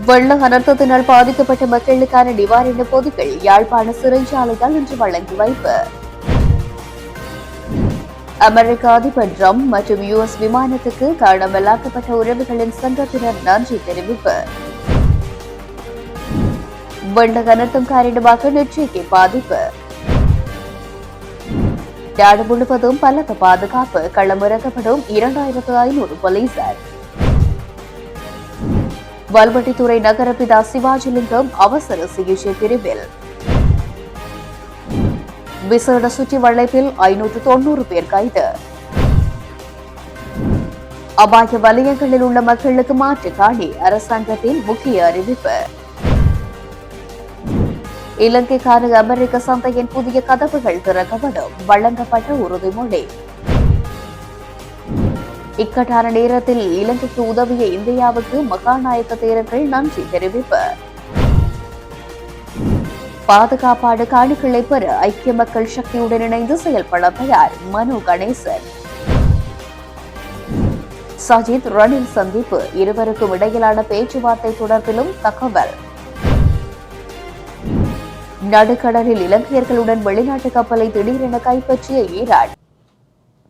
வெள்ள அனர்த்தத்தினால் பாதிக்கப்பட்ட மக்களுக்கான நிவாரண பொதிகள் யாழ்ப்பாண சிறைச்சாலையால் இன்று வழங்கி வைப்பு. அமெரிக்க அதிபர் டிரம்ப் மற்றும் யுஎஸ் விமானத்துக்கு காணாமலாக்கப்பட்ட உறவுகளின் சங்கத்தினர் நன்றி தெரிவிப்பு. வெள்ள அனர்த்தம் காரணமாக நெற்றிக்கு பாதிப்பு. நாடு முழுவதும் பலத்த பாதுகாப்பு, களமிறக்கப்படும் 2500 போலீசார். வல்வெட்டித்துறை நகரபிதா சிவாஜிலிங்கம் அவசர சிகிச்சை பிரிவில். விசேட சுற்றி வளைப்பில் 590 பேர் கைது. அபாய வலயங்களில் உள்ள மக்களுக்கு மாற்று காணி, அரசாங்கத்தின் முக்கிய அறிவிப்பு. இலங்கைக்கான அமெரிக்க சந்தையின் புதிய கதவுகள் திறக்கப்படும், வழங்கப்பட்ட உறுதிமொழி. இக்கட்டான நேரத்தில் இலங்கைக்கு உதவிய இந்தியாவுக்கு மகாநாயக்க தேரர்கள் நன்றி தெரிவிப்பு. பாதுகாப்பாடு காணிகளை பெற ஐக்கிய மக்கள் சக்தியுடன் இணைந்து செயல்பட தயார், மனு கணேசன். சஜித் ரணில் சந்திப்பு, இருவருக்கும் இடையிலான பேச்சுவார்த்தை தொடர்பிலும் தகவல். நடுக்கடலில் இலங்கையர்களுடன் வெளிநாட்டு கப்பலை திடீரென கைப்பற்றிய ஈரான்.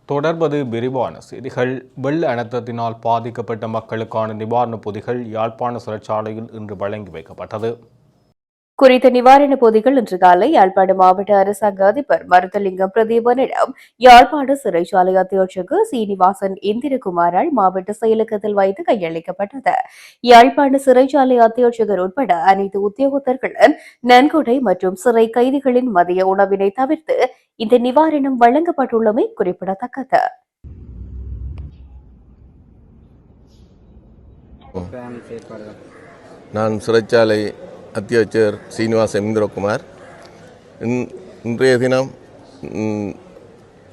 தொடர்பது விரிவான செய்திகள். வெள்ள அனர்த்தத்தினால் பாதிக்கப்பட்ட மக்களுக்கான நிவாரணப் பொதிகள் யாழ்ப்பாண சிறைச்சாலையில் இன்று வழங்கி வைக்கப்பட்டது. குறித்த நிவாரணப் பொதிகள் இன்று காலை யாழ்ப்பாண மாவட்ட அரசாங்க அதிபர் மருதலிங்கம் பிரதீபனிடம் யாழ்ப்பாண சிறைச்சாலை அத்தியட்சகர் சீனிவாசன் இந்திரகுமாரால் மாவட்ட செயலகத்தில் வைத்து கையளிக்கப்பட்டது. யாழ்ப்பாண சிறைச்சாலை அத்தியட்சகர் உட்பட அனைத்து உத்தியோகத்தர்களுடன் நன்கொடை மற்றும் சிறை கைதிகளின் மதிய உணவினை தவிர்த்து இந்த நிவாரணம் வழங்கப்பட்டுள்ளமை குறிப்பிடத்தக்கது. நான் சிறைச்சாலை அத்தியட்சகர் சீனிவாசன் இந்திரகுமார். இன்றைய தினம்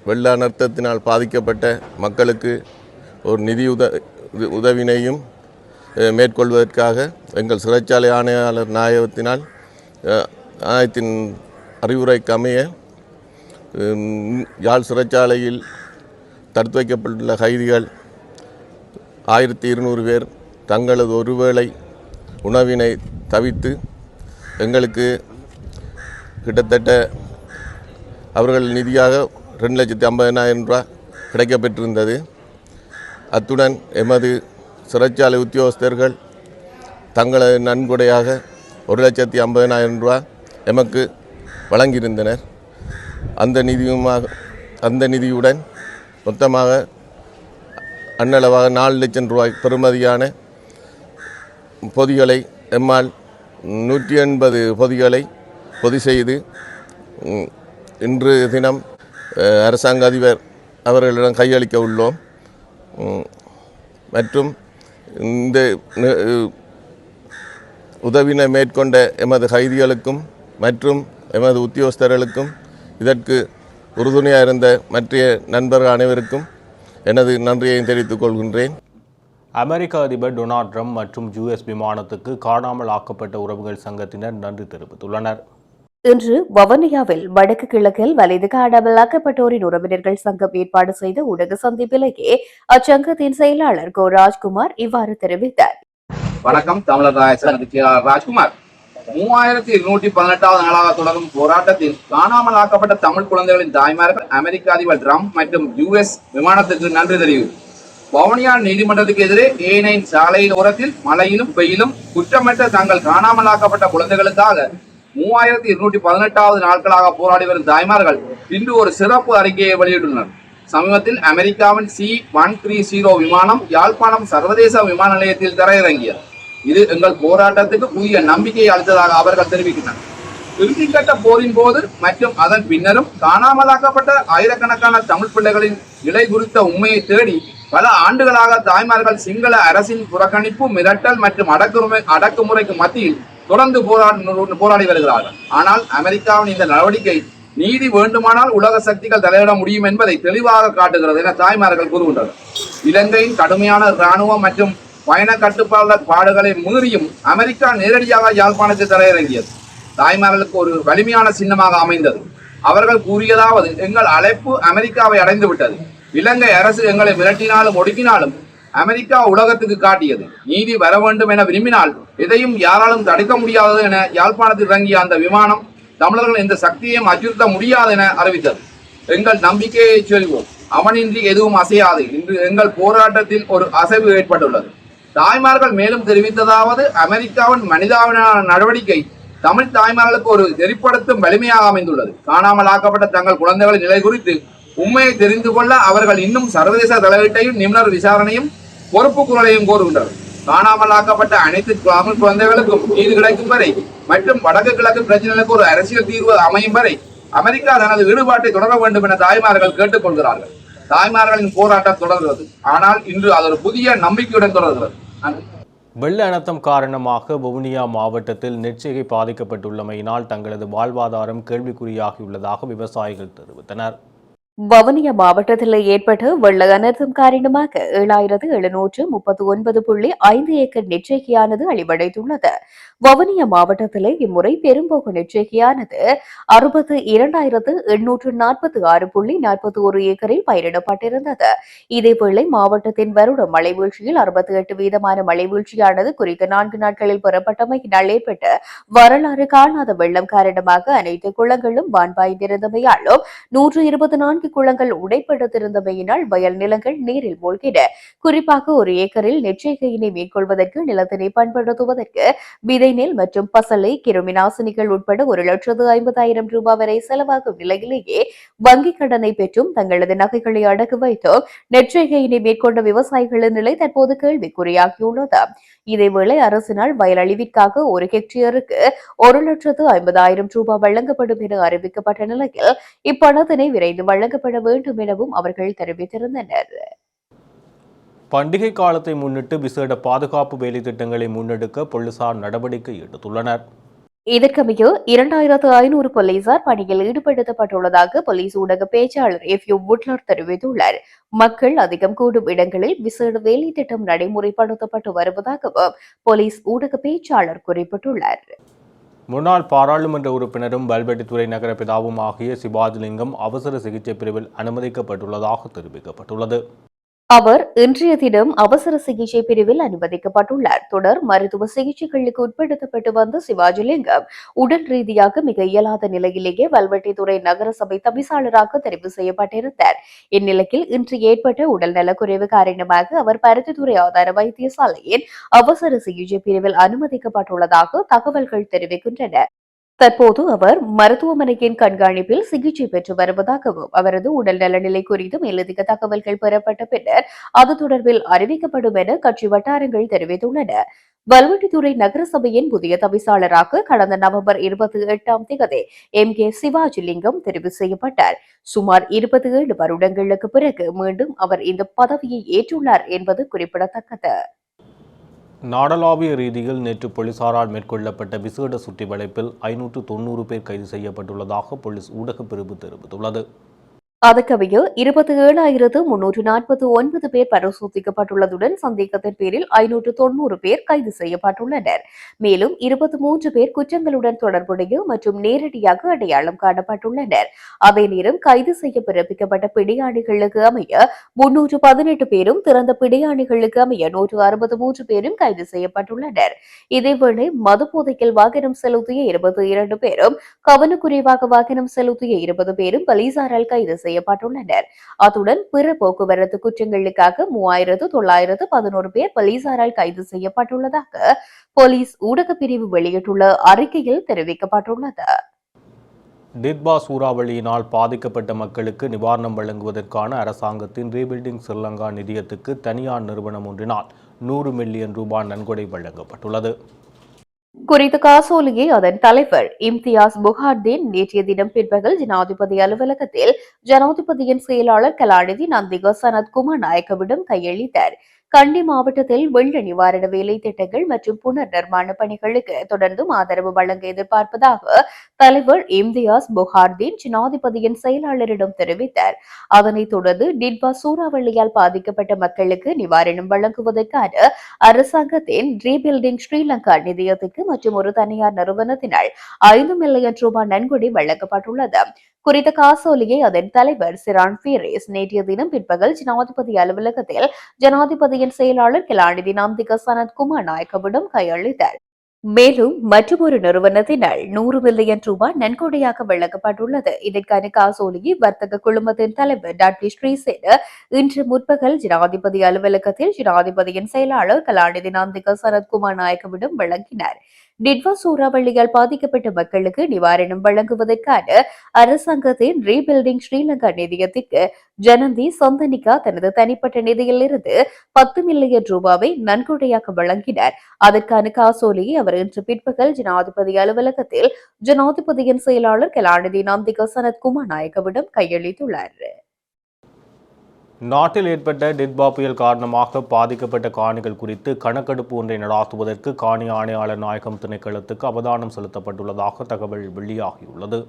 வெள்ள அனர்த்தத்தினால் பாதிக்கப்பட்ட மக்களுக்கு ஒரு நிதி உதவினையும் மேற்கொள்வதற்காக எங்கள் சிறைச்சாலை ஆணையாளர் நாயகத்தினால் ஆணையத்தின் அறிவுரைக்கு அமைய யாழ் சிறைச்சாலையில் தடுத்து வைக்கப்பட்டுள்ள கைதிகள் 1200 பேர் தங்களது ஒருவேளை உணவினை தவிர்த்து எங்களுக்கு கிட்டத்தட்ட அவர்கள் நிதியாக 2,50,000 ரூபாய் கிடைக்கப்பெற்றிருந்தது. அத்துடன் எமது சிறைச்சாலை உத்தியோகஸ்தர்கள் தங்களது நன்கொடையாக 1,50,000 ரூபாய் எமக்கு வழங்கியிருந்தனர். அந்த நிதியுடன் மொத்தமாக அன்னளவாக 4 லட்சம் ரூபாய் பெறுமதியான பொதிகளை எம்மால் 180 பொதிகளை பொதி செய்து இன்று தினம் அரசாங்க அதிபர் அவர்களிடம் கையளிக்க உள்ளோம். மற்றும் இந்த உதவினை மேற்கொண்ட எமது கைதிகளுக்கும் மற்றும் எமது உத்தியோகஸ்தர்களுக்கும் இதற்கு உறுதுணையாக இருந்த மற்ற நண்பர்கள் அனைவருக்கும் எனது நன்றியை தெரிவித்துக் கொள்கின்றேன். அமெரிக்க அதிபர் டொனால்ட் ட்ரம்ப் மற்றும் யுஎஸ் விமானத்துக்கு காணாமல் ஆக்கப்பட்ட உறவுகள் சங்கத்தினர் நன்றி தெரிவித்துள்ளனர். இன்று வவுனியாவில் வடக்கு கிழக்கில் வலிது காணாமல் ஆக்கப்பட்டோரின் உறவினர்கள் சங்கம் ஏற்பாடு செய்த ஊடக சந்திப்பிலேயே அச்சங்கத்தின் செயலாளர் கோ ராஜ்குமார் இவ்வாறு தெரிவித்தார். வணக்கம். தமிழர் ராஜ்குமார். 3218வது நாளாக தொடரும் போராட்டத்தில் காணாமல் ஆக்கப்பட்ட தமிழ் குழந்தைகளின் தாய்மார்கள் அமெரிக்க அதிபர் ட்ரம்ப் மற்றும் யுஎஸ் விமானத்துக்கு நன்றி தெரிவித்தார். வவுனியா நீதிமன்றத்துக்கு எதிரே A9 சாலையின் ஓரத்தில் மழையிலும் வெயிலும் குற்றமற்ற தங்கள் காணாமலாக்கப்பட்ட குழந்தைகளுக்காக 3218வது நாட்களாக போராடி வரும் தாய்மார்கள் இன்று ஒரு சிறப்பு அறிக்கையை வெளியிட்டுள்ளனர். சமீபத்தில் அமெரிக்காவின் C-130 விமானம் யாழ்ப்பாணம் சர்வதேச விமான நிலையத்தில் தரையிறங்கியது. இது எங்கள் போராட்டத்துக்கு புதிய நம்பிக்கையை அளித்ததாக அவர்கள் தெரிவிக்கின்றனர். இறுதிக்கட்ட போரின் போது மற்றும் அதன் பின்னரும் காணாமலாக்கப்பட்ட ஆயிரக்கணக்கான தமிழ் பிள்ளைகளின் நிலை குறித்த உண்மையை தேடி பல ஆண்டுகளாக தாய்மார்கள் சிங்கள அரசின் புறக்கணிப்பு, மிரட்டல் மற்றும் அடக்குமுறைக்கு மத்தியில் தொடர்ந்து போராடி வருகிறார்கள். ஆனால் அமெரிக்காவின் இந்த நடவடிக்கை நீதி வேண்டுமானால் உலக சக்திகள் தலையிட முடியும் என்பதை தெளிவாக காட்டுகிறது என தாய்மார்கள் கூறுகின்றனர். இலங்கையின் கடுமையான இராணுவம் மற்றும் பயண கட்டுப்பாளர் பாடுகளை மீறியும் அமெரிக்கா நேரடியாக யாழ்ப்பாணத்தை தரையிறங்கியது தாய்மார்களுக்கு ஒரு வலிமையான சின்னமாக அமைந்தது. அவர்கள் கூறியதாவது, எங்கள் அழைப்பு அமெரிக்காவை அடைந்து விட்டது. இலங்கை அரசு எங்களை மிரட்டினாலும் ஒடுக்கினாலும் அமெரிக்கா உலகத்துக்கு காட்டியது. நீதி வர வேண்டும் என விரும்பினால் எதையும் யாராலும் தடுக்க முடியாதது என யாழ்ப்பாணத்தில் இறங்கிய அந்த விமானம் தமிழர்கள் எந்த சக்தியையும் அச்சுறுத்த முடியாது என அறிவித்தது. எங்கள் நம்பிக்கையை சொல்வோம், அவனின்றி எதுவும் அசையாது. இன்று எங்கள் போராட்டத்தில் ஒரு அசைவு ஏற்பட்டுள்ளது. தாய்மார்கள் மேலும் தெரிவித்ததாவது, அமெரிக்காவின் மனிதாபிமான நடவடிக்கை தமிழ் தாய்மார்களுக்கு ஒரு நெறிப்படுத்தும் வலிமையாக அமைந்துள்ளது. காணாமல் ஆக்கப்பட்ட தங்கள் குழந்தைகளின் நிலை குறித்து உண்மையை தெரிந்து கொள்ள அவர்கள் இன்னும் சர்வதேச தலையீட்டையும் நிபுணர் விசாரணையும் பொறுப்பு குரலையும் கோருகின்றனர். காணாமல் ஆக்கப்பட்ட அனைத்து தமிழ் குழந்தைகளுக்கும் நீதி கிடைக்கும் வரை மற்றும் வடக்கு கிழக்கு பிரச்சனைகளுக்கு ஒரு அரசியல் தீர்வு அமையும் வரை அமெரிக்கா தனது ஈடுபாட்டை தொடர வேண்டும் என தாய்மார்கள் கேட்டுக் கொள்கிறார்கள். தாய்மார்களின் போராட்டம் தொடர்கிறது, ஆனால் இன்று அது ஒரு புதிய நம்பிக்கையுடன் தொடர்கிறது. வெள்ள அனர்த்தம் காரணமாக வவுனியா மாவட்டத்தில் நெற்செய்கை பாதிக்கப்பட்டுள்ளமையினால் தங்களது வாழ்வாதாரம் கேள்விக்குறியாகியுள்ளதாக விவசாயிகள் தெரிவித்தனர். வவுனியா மாவட்டத்தில் ஏற்பட்ட வெள்ள அனர்த்தம் காரணமாக 7739.5 ஏக்கர் நெற்செய்கையானது அழிவடைந்துள்ளது. வவுனியா மாவட்டத்தில் இம்முறை பெரும்போக்கு நெற்செய்கையானது 62,846.41 ஏக்கரில் பயிரிடப்பட்டிருந்தது. இதேவேளை மாவட்டத்தின் வருட மழை வீழ்ச்சியில் 68% மழை வீழ்ச்சியானது குறித்த 4 நாட்களில் பெறப்பட்டமையினால் ஏற்பட்ட வரலாறு காணாத வெள்ளம் காரணமாக அனைத்து குளங்களும் வான்பாய்ந்திருந்தமையாலும் 124 குளங்கள் உடைப்படுத்திருந்தமையினால் வயல் நிலங்கள் நீரில் மூழ்கின. குறிப்பாக ஒரு ஏக்கரில் நெற்செய்கையினை மேற்கொள்வதற்கு நிலத்தினை பண்படுத்துவதற்கு விதை நெல் மற்றும் பசலை கிருமி நாசினிகள் உட்பட 1,50,000 ரூபாய் வரை செலவாகும் நிலையிலேயே வங்கிக் கடனை பெற்றும் தங்களது நகைகளை அடகு வைத்தும் நெற்செய்கையினை மேற்கொண்ட விவசாயிகளின் நிலை தற்போது கேள்விக்குறியாகியுள்ளது. இதேவேளை அரசினால் வயல் அழிவிற்காக ஒரு ஹெக்டேருக்கு 1,50,000 ரூபாய் வழங்கப்படும் என அறிவிக்கப்பட்ட நிலையில் இப்பணத்தினை விரைந்து வழங்கப்பட வேண்டும் எனவும் அவர்கள் தெரிவித்திருந்தனர். பண்டிகை காலத்தை முன்னிட்டு விசேட பாதுகாப்பு வேலை திட்டங்களை முன்னெடுக்க போலீசார் நடவடிக்கை எடுத்துள்ளனர். இதற்கமைய 2,500 போலீசார் பணியில் ஈடுபடுத்தப்பட்டுள்ளதாக போலீஸ் ஊடக பேச்சாளர் எஃப்யூ வுட்லர் தெரிவித்துள்ளார். மக்கள் அதிகம் கூடும் இடங்களில் விசேட வேலை திட்டம் நடைமுறைப்படுத்தப்பட்டு வருவதாகவும் போலீஸ் ஊடக பேச்சாளர் குறிப்பிட்டுள்ளார். முன்னாள் பாராளுமன்ற உறுப்பினரும் வல்வெட்டித்துறை நகர பிதாவும் ஆகிய சிவாஜிலிங்கம் அவசர சிகிச்சை பிரிவில் அனுமதிக்கப்பட்டுள்ளதாக தெரிவிக்கப்பட்டுள்ளது. அவர் இன்றைய தினம் அவசர சிகிச்சை பிரிவில் அனுமதிக்கப்பட்டுள்ளார். தொடர் மருத்துவ சிகிச்சைகளுக்கு உட்படுத்தப்பட்டு வந்த சிவாஜிலிங்கம் உடல் ரீதியாக மிக இயலாத நிலையிலேயே வல்வெட்டித்துறை நகரசபை தவிசாளராக தெரிவு செய்யப்பட்டிருந்தார். இந்நிலையில் இன்று ஏற்பட்ட உடல் நலக்குறைவு காரணமாக அவர் பருத்தித்துறை ஆதார வைத்தியசாலையின் அவசர சிகிச்சை பிரிவில் அனுமதிக்கப்பட்டுள்ளதாக தகவல்கள் தெரிவிக்கின்றன. தற்போது அவர் மருத்துவமனையின் கண்காணிப்பில் சிகிச்சை பெற்று வருவதாகவும் அவரது உடல் நலநிலை குறித்து மேலதிக தகவல்கள் பெறப்பட்ட பின்னர் அது தொடர்பில் அறிவிக்கப்படும் என கட்சி வட்டாரங்கள் தெரிவித்துள்ளன. வல்வெட்டித்துறை நகரசபையின் புதிய தவிசாளராக கடந்த நவம்பர் 28 எம்.கே. சிவாஜிலிங்கம் தெரிவு செய்யப்பட்டார். சுமார் 27 வருடங்களுக்கு பிறகு மீண்டும் அவர் இந்த பதவியை ஏற்றுள்ளார் என்பது குறிப்பிடத்தக்கது. நாடளாவிய ரீதியில் நேற்று போலீசாரால் மேற்கொள்ளப்பட்ட விசேட சுற்றி வளைப்பில் 590 பேர் கைது செய்யப்பட்டுள்ளதாக போலீஸ் ஊடகப் பிரிவு தெரிவித்துள்ளது. அதற்கமைய 27,349 பேர் பரிசோதிக்கப்பட்டுள்ளதுடன் சந்தேகத்தின் பேரில் 590 பேர் கைது செய்யப்பட்டுள்ளனர். மேலும் 23 பேர் குற்றங்களுடன் தொடர்புடைய மற்றும் நேரடியாக அடையாளம் காணப்பட்டுள்ளனர். அதே நேரம் கைது செய்ய பிறப்பிக்கப்பட்ட பிடியாணிகளுக்கு அமைய 318 பேரும், திறந்த பிடியாணிகளுக்கு அமைய 163 பேரும் கைது செய்யப்பட்டுள்ளனர். இதேவேளை மது போதையில் வாகனம் செலுத்திய 22 பேரும், கவனக்குறைவாக வாகனம் செலுத்திய 20 பேரும் போலீசாரால் கைது செய்யப்பட்டுள்ளனர். அத்துடன் பிற போக்குவரத்து குற்றங்களுக்காக 3,911 பேர் போலீசாரால் கைது செய்யப்பட்டுள்ளதாக போலீஸ் ஊடகப் பிரிவு வெளியிட்டுள்ள அறிக்கையில் தெரிவிக்கப்பட்டுள்ளது. டிட்பா சூறாவளியினால் பாதிக்கப்பட்ட மக்களுக்கு நிவாரணம் வழங்குவதற்கான அரசாங்கத்தின் ரீபில்டிங் ஸ்ரீலங்கா நிதியத்துக்கு தனியார் நிறுவனம் ஒன்றினால் 100 மில்லியன் ரூபாய் நன்கொடை வழங்கப்பட்டுள்ளது. குறித்த காசோலையை அதன் தலைவர் இம்தியாஸ் புகார்தீன் நேற்றைய தினம் பிற்பகல் ஜனாதிபதி அலுவலகத்தில் ஜனாதிபதியின் செயலாளர் கலாநிதி நந்திக சனத்குமார் நாயக்கவிடம் கையளித்தார். கண்டி மாவட்டத்தில் வெள்ள நிவாரண வேலை திட்டங்கள் மற்றும் புனர் நிர்மாண பணிகளுக்கு தொடர்ந்தும் ஆதரவு வழங்க எதிர்பார்ப்பதாக தலைவர் இம்தியாஸ் புகார்தீன் ஜனாதிபதியின் செயலாளரிடம் தெரிவித்தார். அதனைத் தொடர்ந்து டிட்பா சூறாவளியால் பாதிக்கப்பட்ட மக்களுக்கு நிவாரணம் வழங்குவதற்கான அரசாங்கத்தின் ரீபில்டிங் ஸ்ரீலங்கா நிதியத்துக்கு மற்றும் ஒரு தனியார் நிறுவனத்தினால் 5 மில்லியன் ரூபாய் நன்கொடை வழங்கப்பட்டுள்ளது. குறித்த காசோலையை அதன் தலைவர் சிரான் பீரிஸ் நேற்றைய தினம் பிற்பகல் ஜனாதிபதி அலுவலகத்தில் ஜனாதிபதியின் ஜனாதிபதியின் செயலாளர் கலாநிதி நந்திக சனத்குமார் நாயக்கவிடம் கையளித்தார். மேலும் மற்றொரு நிறுவனத்தினால் 100 மில்லியன் ரூபாய் நன்கொடையாக வழங்கப்பட்டுள்ளது. இதற்கான காசோலையை வர்த்தக குழுமத்தின் தலைவர் டாக்டர் ஸ்ரீசேன இன்று முற்பகல் ஜனாதிபதி அலுவலகத்தில் ஜனாதிபதியின் செயலாளர் கலாநிதி நந்திக சனத்குமார் நாயக்கவிடம் வழங்கினார். டிட்வா சூறாவளியால் பாதிக்கப்பட்ட மக்களுக்கு நிவாரணம் வழங்குவதற்கான அரசாங்கத்தின் ரீபில்டிங் ஸ்ரீலங்கா நிதியத்திற்கு ஜனந்தி சந்தனிகா தனது தனிப்பட்ட நிதியிலிருந்து 10 மில்லியன் ரூபாவை நன்கொடையாக வழங்கினார். அதற்கான காசோலையை அவர் இன்று பிற்பகல் ஜனாதிபதி அலுவலகத்தில் ஜனாதிபதியின் செயலாளர் கலாநிதி நந்திக சனத்குமார் நாயக்கவிடம் கையளித்துள்ளார். நாட்டில் ஏற்பட்ட டிட்பா புயல் காரணமாக பாதிக்கப்பட்ட காணிகள் குறித்து கணக்கெடுப்பு ஒன்றை நடாத்துவதற்கு காணி ஆணையாளர் நாயகம் திணைக்களத்துக்கு அவதானம் செலுத்தப்பட்டுள்ளதாக தகவல் வெளியாகியுள்ளது.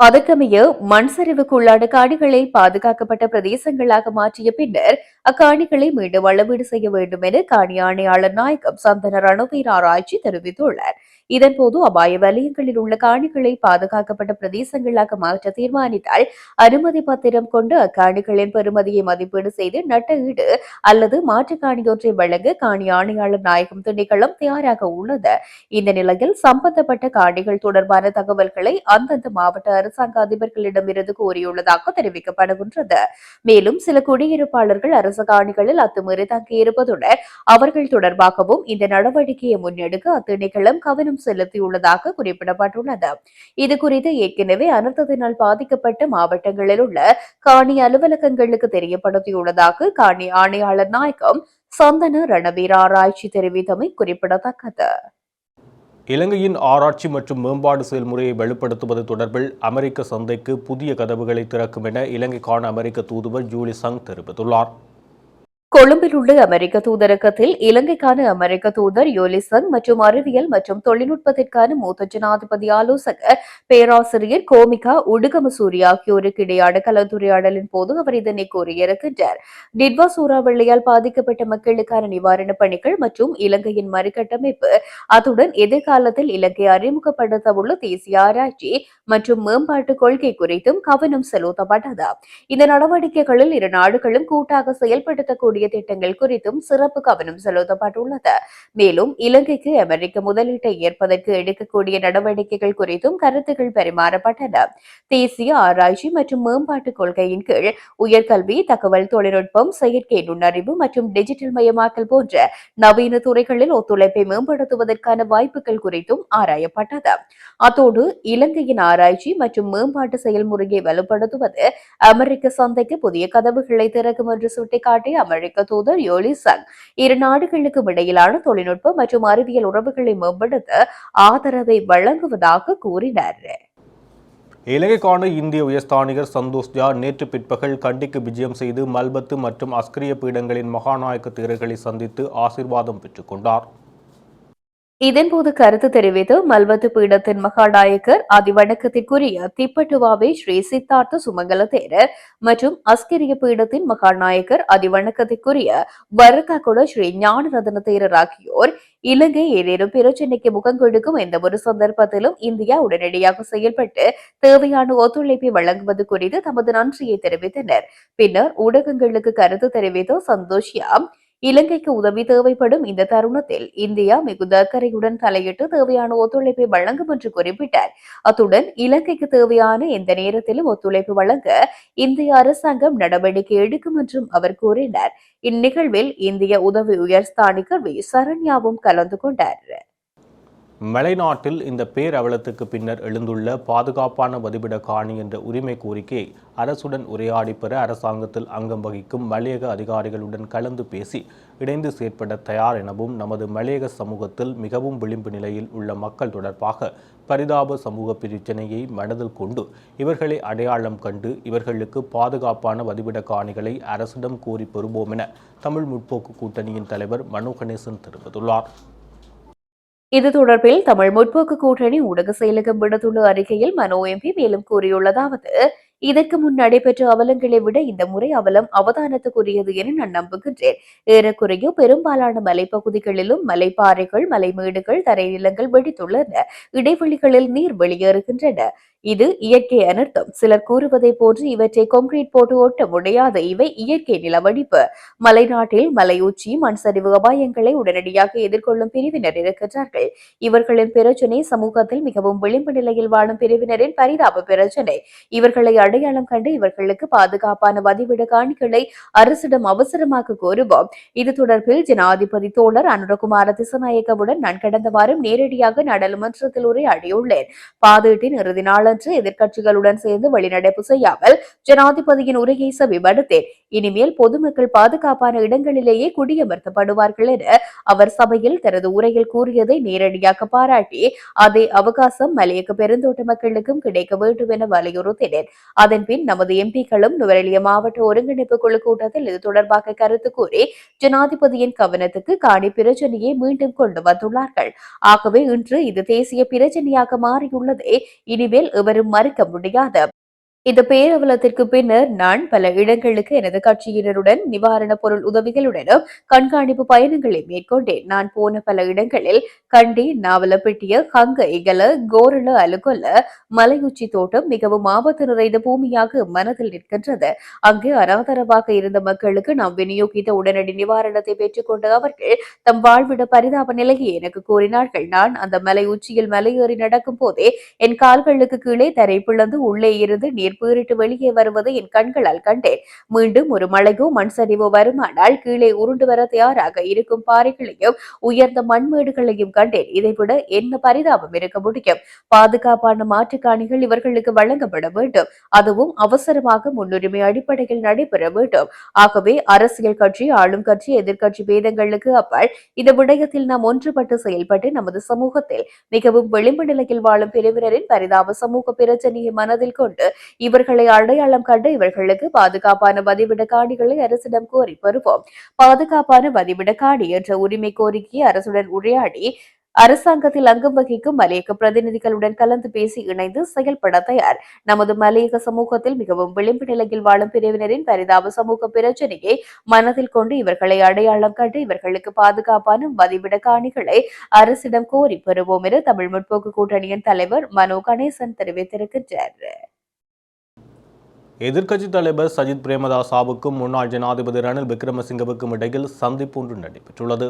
அதற்கமைய மண் சரிவுக்குள்ளான காணிகளை பாதுகாக்கப்பட்ட பிரதேசங்களாக மாற்றிய பின்னர் அக்காணிகளை மீண்டும் அளவீடு செய்ய வேண்டும் என காணி ஆணையாளர் நாயகம் சந்தன ரணவீர ஆராய்ச்சி தெரிவித்துள்ளார். இதன்போது அபாய வலயங்களில் உள்ள காணிகளை பாதுகாக்கப்பட்ட பிரதேசங்களாக மாற்ற தீர்மானித்தால் அனுமதி பத்திரம் கொண்டு அக்காணிகளின் பெறுமதியை மதிப்பீடு செய்து நட்ட ஈடு அல்லது மாற்று காணியொன்றை வழங்க காணி ஆணையாளர் நாயகம் திணைக்களம் தயாராக உள்ளது. இந்த நிலையில் சம்பந்தப்பட்ட காணிகள் தொடர்பான தகவல்களை அந்தந்த மாவட்ட அரசாங்க அதிபர்களிடமிருந்து கோரியுள்ளதாக தெரிவிக்கப்படுகின்றது. மேலும் சில குடியிருப்பாளர்கள் அரசு காணிகளில் அத்துமீறி தங்கியிருப்பதுடன் அவர்கள் தொடர்பாகவும் இந்த நடவடிக்கையை முன்னெடுக்க அத்திணைக்களம் கவனம் செலுத்தியுள்ளதாக குறிப்பிடப்பட்டுள்ளது. இதுகுறித்து ஏற்கனவே அனர்த்தத்தினால் பாதிக்கப்பட்ட மாவட்டங்களில் உள்ள காணி அலுவலகங்களுக்கு தெரியப்படுத்தியுள்ளதாக காணி ஆணையாளர் நாயகம் சந்தன ரணவீர ஆராய்ச்சி தெரிவித்தமை குறிப்பிடத்தக்கது. இலங்கையின் ஆராய்ச்சி மற்றும் மேம்பாடு செயல்முறையை வலுப்படுத்துவது தொடர்பில் அமெரிக்க சந்தைக்கு புதிய கதவுகளை திறக்கும் என இலங்கைக்கான அமெரிக்க தூதுவர் ஜூலி சங் தெரிவித்துள்ளார். கொழும்பில் உள்ள அமெரிக்க தூதரகத்தில் இலங்கைக்கான அமெரிக்க தூதர் யோலிசங் மற்றும் அறிவியல் மற்றும் தொழில்நுட்பத்திற்கான மூத்த ஜனாதிபதி ஆலோசகர் பேராசிரியர் கோமிகா உடுகமசூரி ஆகியோருக்கு இடையான கலந்துரையாடலின் போது அவர் இதனை கூறியிருக்கின்றார். டிட்வா சூறாவளியால் பாதிக்கப்பட்ட மக்களுக்கான நிவாரணப் பணிகள் மற்றும் இலங்கையின் மறுகட்டமைப்பு, அத்துடன் எதிர்காலத்தில் இலங்கை அறிமுகப்படுத்தவுள்ள தேசிய ஆராய்ச்சி மற்றும் மேம்பாட்டு கொள்கை குறித்தும் கவனம் செலுத்தப்பட்டது. இந்த நடவடிக்கைகளில் இரு நாடுகளும் கூட்டாக செயல்படுத்தக்கூடிய திட்டங்கள் குறித்தும் சிறப்பு கவனம் செலுத்தப்பட்டுள்ளது. மேலும் இலங்கைக்கு அமெரிக்க முதலீட்டை ஏற்பதற்கு எடுக்கக்கூடிய நடவடிக்கைகள் குறித்தும் கருத்துக்கள் பரிமாறப்பட்டன. தேசிய ஆராய்ச்சி மற்றும் மேம்பாட்டு கொள்கையின் கீழ் உயர்கல்வி, தகவல் தொழில்நுட்பம், செயற்கை நுண்ணறிவு மற்றும் டிஜிட்டல் மயமாக்கல் போன்ற நவீன துறைகளில் ஒத்துழைப்பை மேம்படுத்துவதற்கான வாய்ப்புகள் குறித்தும் ஆராயப்பட்டது. அத்தோடு இலங்கையின் ஆராய்ச்சி மற்றும் மேம்பாட்டு செயல்முறையை வலுப்படுத்துவது அமெரிக்க சந்தைக்கு புதிய கதவுகளை திறக்கும் என்று சுட்டிக்காட்டிய அமெரிக்க தூதர் யோலிசங் இரு நாடுகளுக்கும் இடையிலான தொழில்நுட்ப மற்றும் அறிவியல் உறவுகளை மேம்படுத்த ஆதரவை வழங்குவதாக கூறினார். இலங்கைக்கான இந்திய உயர்ஸ்தானிகர் சந்தோஷ் ஜா நேற்று பிற்பகல் கண்டிக்கு விஜயம் செய்து மல்பத்து மற்றும் அஸ்கிரிய பீடங்களின் மகாநாயக்க தேரர்களை சந்தித்து ஆசீர்வாதம் பெற்றுக் கொண்டார். இதன்போது கருத்து தெரிவித்து மல்வத்து பீடத்தின் மகாநாயக்கர் அதிவணக்கத்திற்குரிய திப்பட்டுவாவே ஸ்ரீ சித்தார்த்த சுமங்கல தேரர் மற்றும் அஸ்கிரிய பீடத்தின் மகாநாயக்கர் அதிவணக்கத்திற்குரிய வரக்காகுட ஸ்ரீ ஞானரத்ன தேரர் ஆகியோர் இலங்கை ஏதேனும் பிரச்சினைக்கு முகம் கொடுக்கும் எந்த ஒரு சந்தர்ப்பத்திலும் இந்தியா உடனடியாக செயல்பட்டு தேவையான ஒத்துழைப்பை வழங்குவது குறித்து தமது நன்றியை தெரிவித்தனர். பின்னர் ஊடகங்களுக்கு கருத்து தெரிவித்த சந்தோஷ்யா, இலங்கைக்கு உதவி தேவைப்படும் இந்த தருணத்தில் இந்தியா மிகுந்த அக்கறையுடன் தலையிட்டு தேவையான ஒத்துழைப்பை வழங்கும் என்று குறிப்பிட்டார். அத்துடன் இலங்கைக்கு தேவையான எந்த நேரத்திலும் ஒத்துழைப்பு வழங்க இந்திய அரசாங்கம் நடவடிக்கை எடுக்கும் என்றும் அவர் கூறினார். இந்நிகழ்வில் இந்திய உதவி உயர்ஸ்தானிகர் வி சரண்யாவும் கலந்து கொண்டார். மலைநாட்டில் இந்த பேரவலத்துக்கு பின்னர் எழுந்துள்ள பாதுகாப்பான வதிவிட காணி என்ற உரிமை கோரிக்கையை அரசுடன் உரையாடி பெற அரசாங்கத்தில் அங்கம் வகிக்கும் மலையக அதிகாரிகளுடன் கலந்து பேசி இணைந்து செயற்பட தயார் எனவும் நமது மலையக சமூகத்தில் மிகவும் விளிம்பு நிலையில் உள்ள மக்கள் தொடர்பாக பரிதாப சமூக பிரச்சினையை மனதில் கொண்டு இவர்களை அடையாளம் கண்டு இவர்களுக்கு பாதுகாப்பான வதிவிட காணிகளை அரசிடம் கோரி பெறுவோம் என தமிழ் முற்போக்கு கூட்டணியின் தலைவர் மனோ கணேசன் தெரிவித்துள்ளார். இது தொடர்பில் தமிழ் முற்போக்கு கூட்டணி ஊடக செயலகம் விடுத்துள்ள அறிக்கையில் மனோ எம்பி மேலும் கூறியுள்ளதாவது: இதற்கு முன் நடைபெற்ற அவலங்களை விட இந்த முறை அவலம் அவதானத்துக்குரியது என நான் நம்புகின்றேன். ஏறக்குறைய பெரும்பாலான மலைப்பகுதிகளிலும் மலைப்பாறைகள், மலைமேடுகள், தரைநிலங்கள் வெடித்துள்ளன. இடைவெளிகளில் நீர் வெளியேறுகின்றன. இது இயற்கை அனர்த்தம். சிலர் கூறுவதை போன்று இவற்றை கான்கிரீட் போட்டு ஒட்ட முடியாது. இவை இயற்கை நிலவடிப்பு. மலைநாட்டில் மலையுச்சி, மண் சரிவு அபாயங்களை உடனடியாக எதிர்கொள்ளும் பிரிவினர் இருக்கின்றார்கள். இவர்களின் பிரச்சினை சமூகத்தில் மிகவும் விளிம்பு நிலையில் வாழும் பிரிவினரின் பரிதாப பிரச்சினை. இவர்களை அடையாளம் கண்டு இவர்களுக்கு பாதுகாப்பான வதிவிட காணிகளை அரசிடம் அவசரமாக கோருவோம். இது தொடர்பில் ஜனாதிபதி தோழர் அனுரகுமார திசாநாயக்கவுடன் நான் கடந்த வாரம் நேரடியாக நாடாளுமன்றத்தில் உரையாடியுள்ளேன். பாதீட்டின் இறுதி நாளன்று எதிர்க்கட்சிகளுடன் சேர்ந்து வெளிநடப்பு செய்யாமல் ஜனாதிபதியின் உரையை செவிமடுத்தேன். இனிமேல் பொதுமக்கள் பாதுகாப்பான இடங்களிலேயே குடியமர்த்தப்படுவார்கள் என அவர் சபையில் தனது உரையில் கூறியதை நேரடியாக பாராட்டி அதே அவகாசம் மலையக பெருந்தோட்ட மக்களுக்கும் கிடைக்க வேண்டும் என வலியுறுத்தினேன். அதன்பின் நமது எம்பிக்களும் நுவரெலியா மாவட்ட ஒருங்கிணைப்பு குழு கூட்டத்தில் இது தொடர்பாக கருத்து கூறி ஜனாதிபதியின் கவனத்துக்கு காணி பிரச்சனையை மீண்டும் கொண்டு வந்துள்ளார்கள். ஆகவே இன்று இது தேசிய பிரச்சனையாக மாறியுள்ளதை இனிமேல் எவரும் மறுக்க முடியாது. இந்த பேரவலத்திற்கு பின்னர் நான் பல இடங்களுக்கு எனது கட்சியினருடன் நிவாரணப் பொருள் உதவிகளுடனும் கண்காணிப்பு பயணங்களை மேற்கொண்டேன். நான் போன பல இடங்களில் கண்டி, நாவலப்பிட்டிய, ஹங்க இகல, கோரள, அலுகொல்ல, மலையுச்சி தோட்டம் மிகவும் ஆபத்து நிறைந்த பூமியாக மனதில் நிற்கின்றது. அங்கு அனாதரவாக இருந்த மக்களுக்கு நாம் விநியோகித்த உடனடி நிவாரணத்தை பெற்றுக்கொண்ட அவர்கள் தம் வாழ்விட பரிதாப நிலையை எனக்கு கூறினார்கள். நான் அந்த மலை உச்சியில் மலையேறி நடக்கும் போதே என் கால்களுக்கு கீழே தரை பிளந்து உள்ளே இருந்து நீர் பீறிட்டு வெளியே வருவதை என் கண்களால் கண்டேன். மீண்டும் ஒரு மழையோ மண் சரிவோ வருமானால் கீழே உருண்டு வர தயாராக இருக்கும் பாறைகளையும் உயர்ந்த மண்மேடுகளையும் கண்டேன். இதைவிட என்ன பரிதாபம் இருக்க முடியும்? பாதுகாப்பான மாற்றுக்காணிகள் இவர்களுக்கு வழங்கப்பட வேண்டும். அதுவும் அவசரமாக முன்னுரிமை அடிப்படையில் நடைபெற வேண்டும். ஆகவே அரசியல் கட்சி, ஆளும் கட்சி, எதிர்க்கட்சி பேதங்களுக்கு அப்பால் இந்த விடயத்தில் நாம் ஒன்றுபட்டு செயல்பட்டு நமது சமூகத்தில் மிகவும் விளிம்பு நிலையில் வாழும் பிரிவினரின் பரிதாப சமூக பிரச்சனையை மனதில் கொண்டு இவர்களை அடையாளம் கண்டு இவர்களுக்கு பாதுகாப்பான வதிவிட காணிகளை அரசிடம் கோரி பெறுவோம். பாதுகாப்பான வதிவிட காணி என்ற உரிமை கோரிக்கையை அரசுடன் உரையாடி அரசாங்கத்தில் அங்கம் வகிக்கும் மலையக பிரதிநிதிகளுடன் கலந்து பேசி இணைந்து செயல்பட தயார். நமது மலையக சமூகத்தில் மிகவும் விளிம்பு நிலையில் வாழும் பிரிவினரின் பரிதாப சமூக பிரச்சனையை மனதில் கொண்டு இவர்களை அடையாளம் கண்டு இவர்களுக்கு பாதுகாப்பான வதிவிட காணிகளை அரசிடம் கோரி பெறுவோம் என தமிழ் முற்போக்கு கூட்டணியின் தலைவர் மனோ கணேசன் தெரிவித்திருக்கின்றார். எதிர்க்கட்சித் தலைவர் சஜித் பிரேமதாசாவுக்கும் முன்னாள் ஜனாதிபதி ரணில் விக்ரமசிங்கவுக்கும் இடையில் சந்திப்பு ஒன்று நடைபெற்றுள்ளது.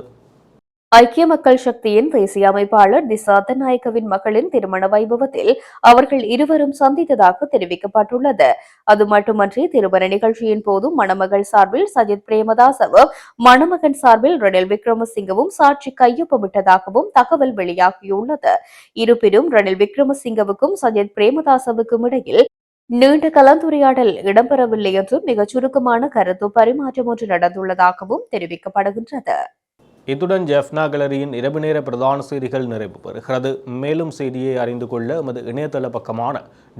ஐக்கிய மக்கள் சக்தியின் தேசிய அமைப்பாளர் திசா நாயக்கவின் மகளின் திருமண வைபவத்தில் அவர்கள் இருவரும் சந்தித்ததாக தெரிவிக்கப்பட்டுள்ளது. அது மட்டுமன்றி திருமண நிகழ்ச்சியின் போது மணமகள் சார்பில் சஜித் பிரேமதாசவும் மணமகன் சார்பில் ரணில் விக்ரமசிங்கவும் சாட்சி கையொப்பமிட்டதாகவும் தகவல் வெளியாகியுள்ளது. இருப்பினும் ரணில் விக்ரமசிங்கவுக்கும் சஜித் பிரேமதாசவுக்கும் இடையில் நீண்ட கலந்துரையாடல் இடம்பெறவில்லை என்றும் மிகச் சுருக்கமான கருத்து பரிமாற்றம் ஒன்று நடந்துள்ளதாகவும் தெரிவிக்கப்படுகின்றது. இத்துடன் ஜெஃப்னா கேலரியின் இரவு நேர பிரதான செய்திகள் நிறைவு பெறுகிறது. மேலும் செய்தியை அறிந்து கொள்ள எமது இணையதள பக்கமான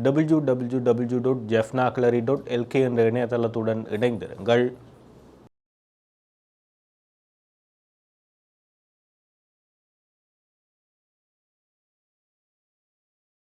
www.jeffnagallery.lk என்ற இணையதளத்துடன் இணைந்திருங்கள்.